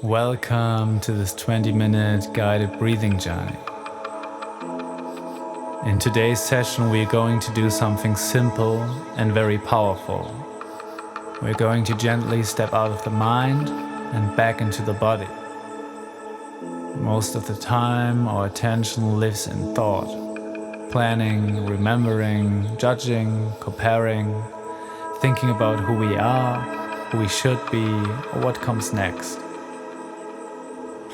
Welcome to this 20-minute guided breathing journey. In today's session, we're going to do something simple and very powerful. We're going to gently step out of the mind and back into the body. Most of the time, our attention lives in thought, planning, remembering, judging, comparing, thinking about who we are, who we should be, or what comes next.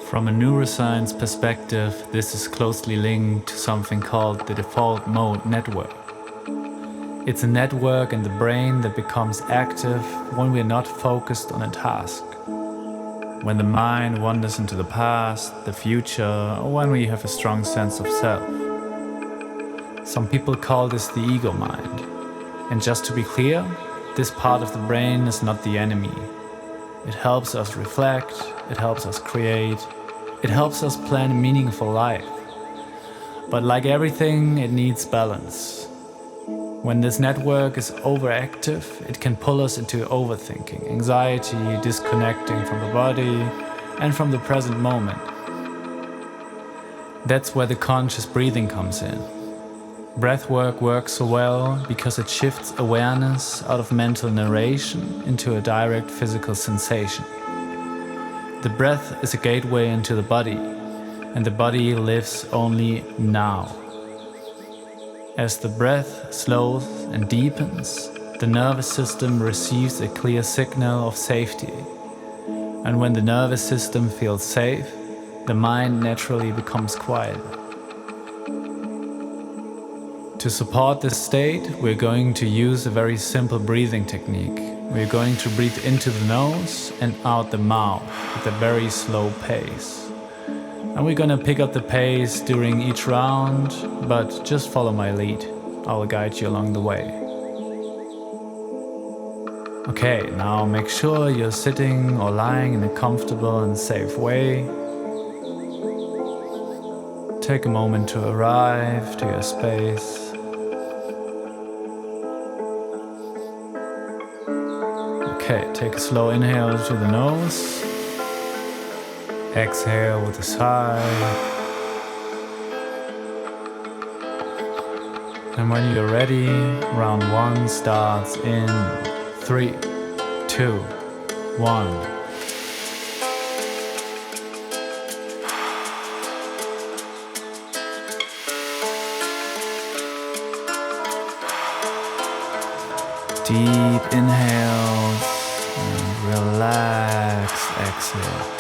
From a neuroscience perspective, this is closely linked to something called the default mode network. It's a network in the brain that becomes active when we're not focused on a task. When the mind wanders into the past, the future, or when we have a strong sense of self. Some people call this the ego mind. And just to be clear, this part of the brain is not the enemy. It helps us reflect, it helps us create, it helps us plan a meaningful life. But like everything, it needs balance. When this network is overactive, it can pull us into overthinking, anxiety, disconnecting from the body and from the present moment. That's where the conscious breathing comes in. Breathwork works so well because it shifts awareness out of mental narration into a direct physical sensation. The breath is a gateway into the body, and the body lives only now. As the breath slows and deepens, the nervous system receives a clear signal of safety. And when the nervous system feels safe, the mind naturally becomes quiet. To support this state, we're going to use a very simple breathing technique. We're going to breathe into the nose and out the mouth at a very slow pace. And we're going to pick up the pace during each round, but just follow my lead. I'll guide you along the way. Okay, now make sure you're sitting or lying in a comfortable and safe way. Take a moment to arrive to your space. Okay, take a slow inhale to the nose. Exhale with a sigh. And when you're ready, round one starts in 3, 2, 1. Deep inhales and relaxed exhales.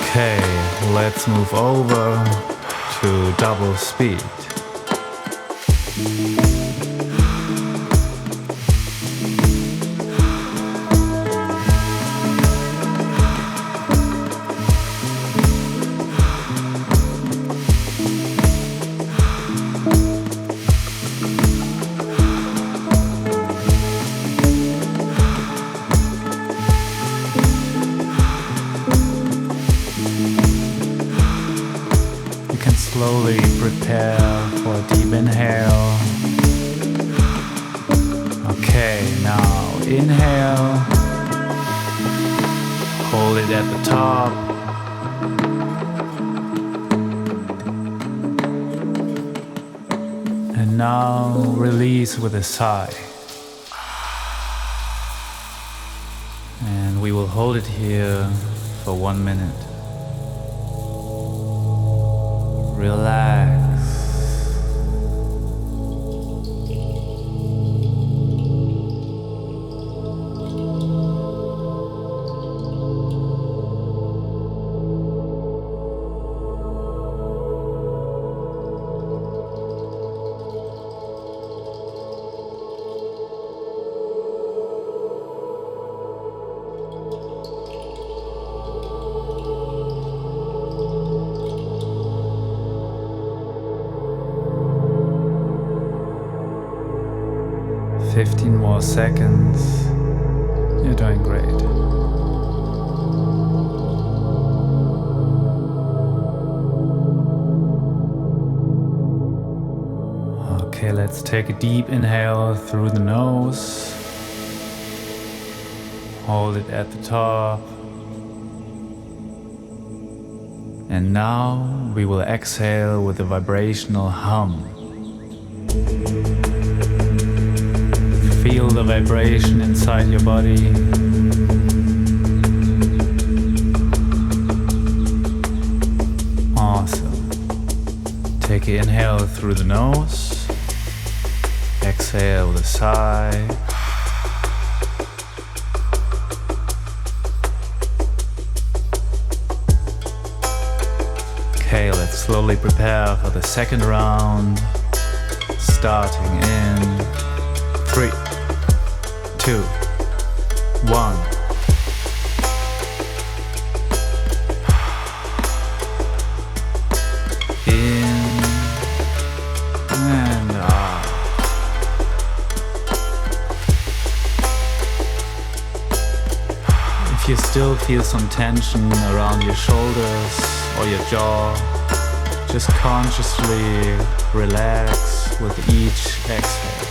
Okay, let's move over to double speed. Slowly prepare for a deep inhale. Okay, now inhale. Hold it at the top. And now release with a sigh. And we will hold it here for 1 minute. Relax. 15 more seconds. You're doing great. Okay, let's take a deep inhale through the nose. Hold it at the top. And now we will exhale with a vibrational hum. Feel the vibration inside your body. Awesome. Take an inhale through the nose. Exhale with a sigh. Okay, let's slowly prepare for the second round. Starting in 3, 2, 1. In and out. If you still feel some tension around your shoulders or your jaw, just consciously relax with each exhale.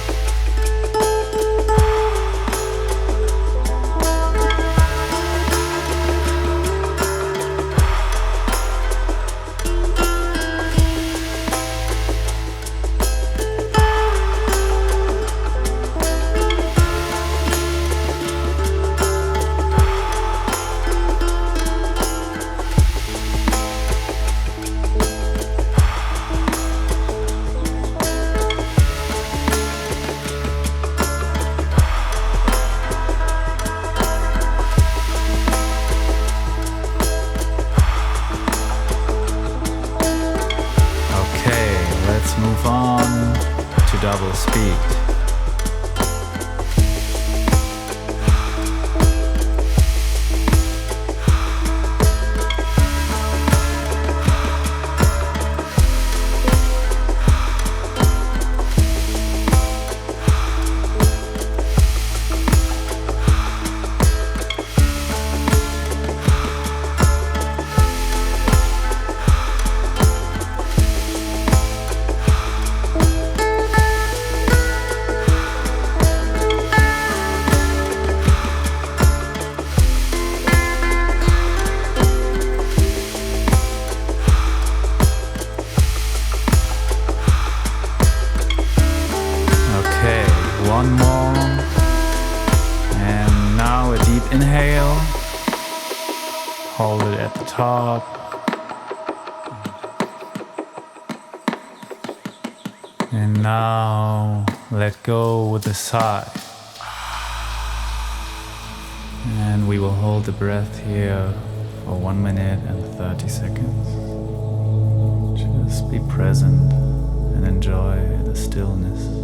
Move on to double speed. One more, and now a deep inhale, hold it at the top, and now let go with a sigh, and we will hold the breath here for 1 minute and 30 seconds. Just be present and enjoy the stillness.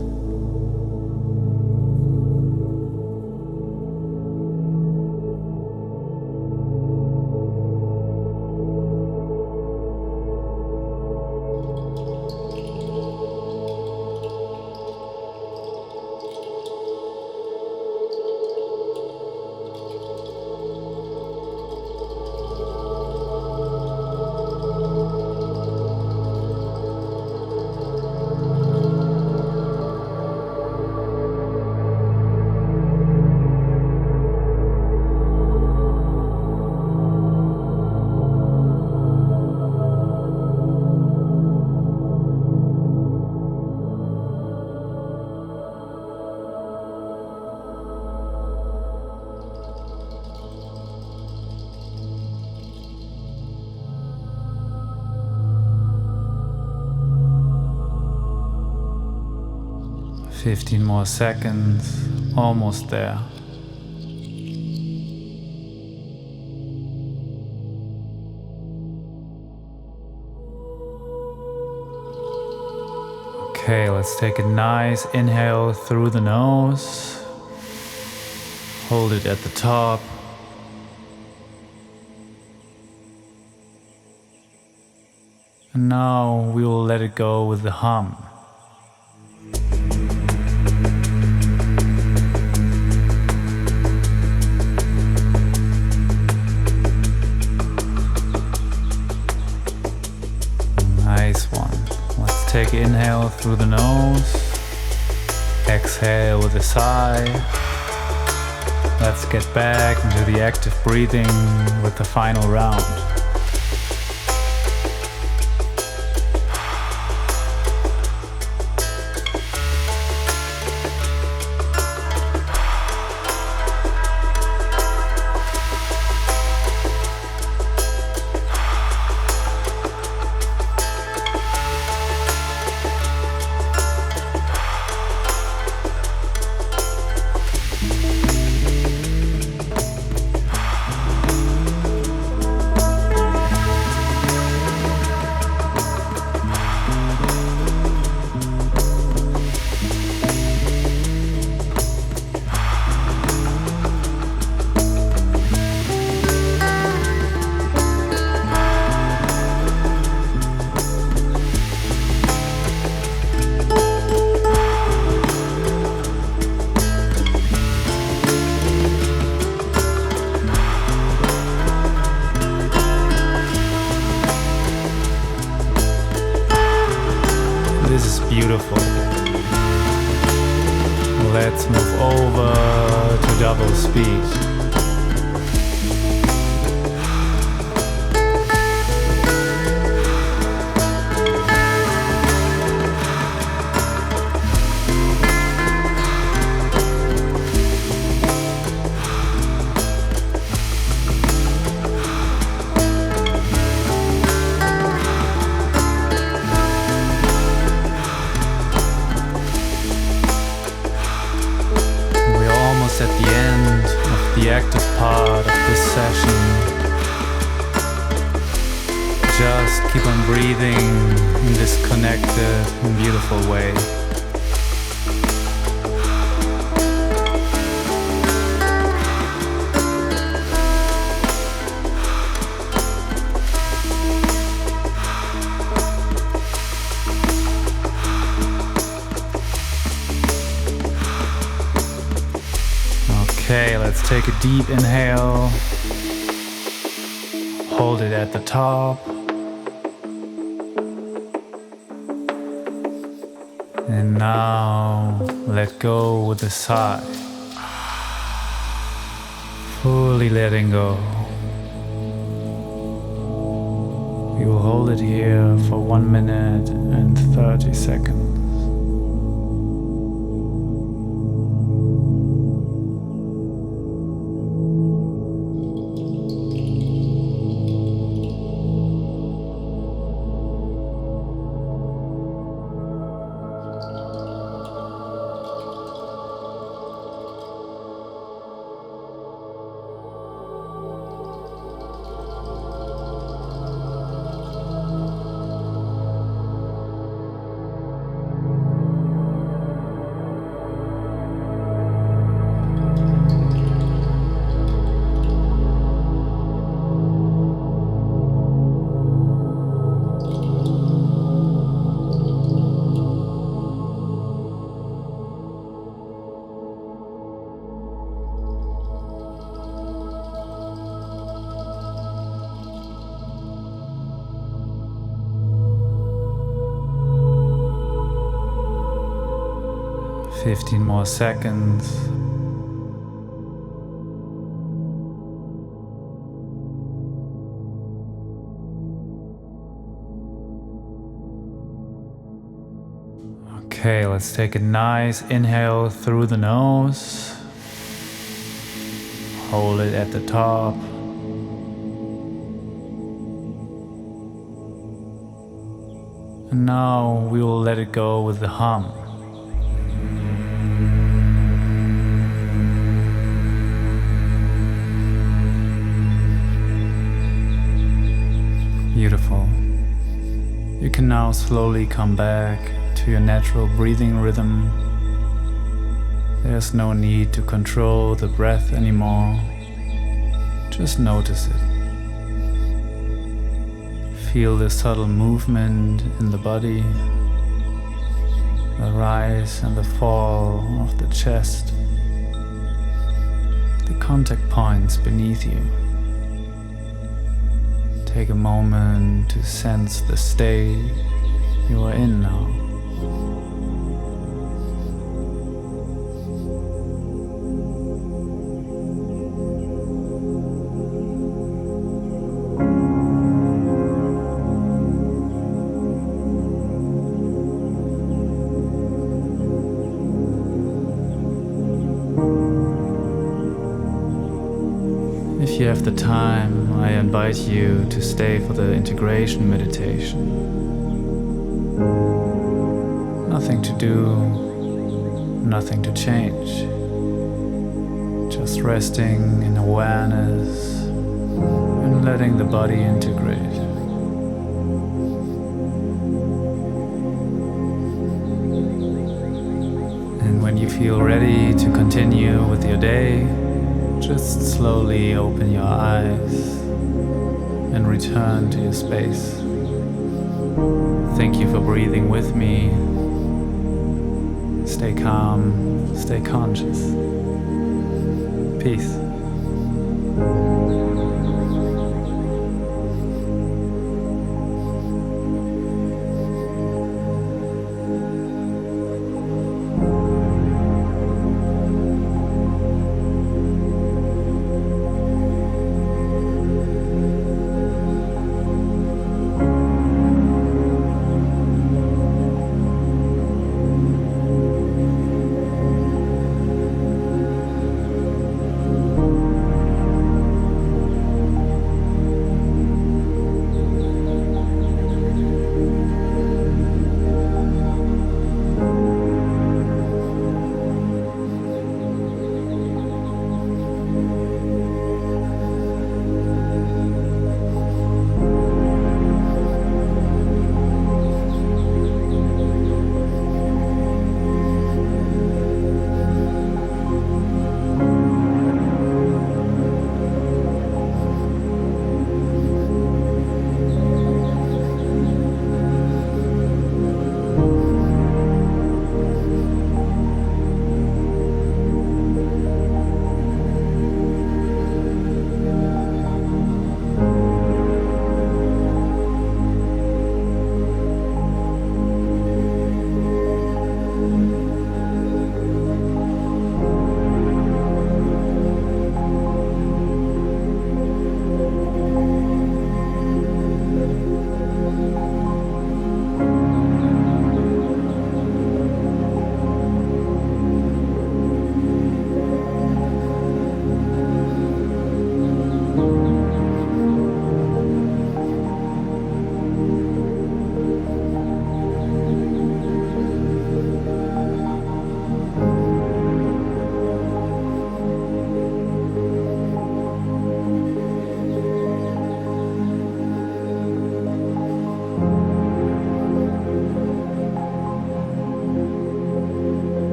Fifteen more seconds, almost there. Okay, let's take a nice inhale through the nose. Hold it at the top. And now we will let it go with the hum. big inhale through the nose. Exhale with a sigh. Let's get back into the active breathing with the final round. This is beautiful. Let's move over to double speed. At the end of the active part of this session, just keep on breathing in this connected and beautiful way. Okay, let's take a deep inhale. Hold it at the top. And now let go with a sigh. Fully letting go. We will hold it here for 1 minute and 30 seconds. Fifteen more seconds. Okay, let's take a nice inhale through the nose. Hold it at the top. And now we will let it go with the hum. Beautiful. You can now slowly come back to your natural breathing rhythm. There's no need to control the breath anymore. Just notice it. Feel the subtle movement in the body, the rise and the fall of the chest, the contact points beneath you. Take a moment to sense the state you are in now. If you have the time, I invite you to stay for the integration meditation. Nothing to do, nothing to change. Just resting in awareness and letting the body integrate. And when you feel ready to continue with your day, just slowly open your eyes and return to your space. Thank you for breathing with me. Stay calm, stay conscious. Peace.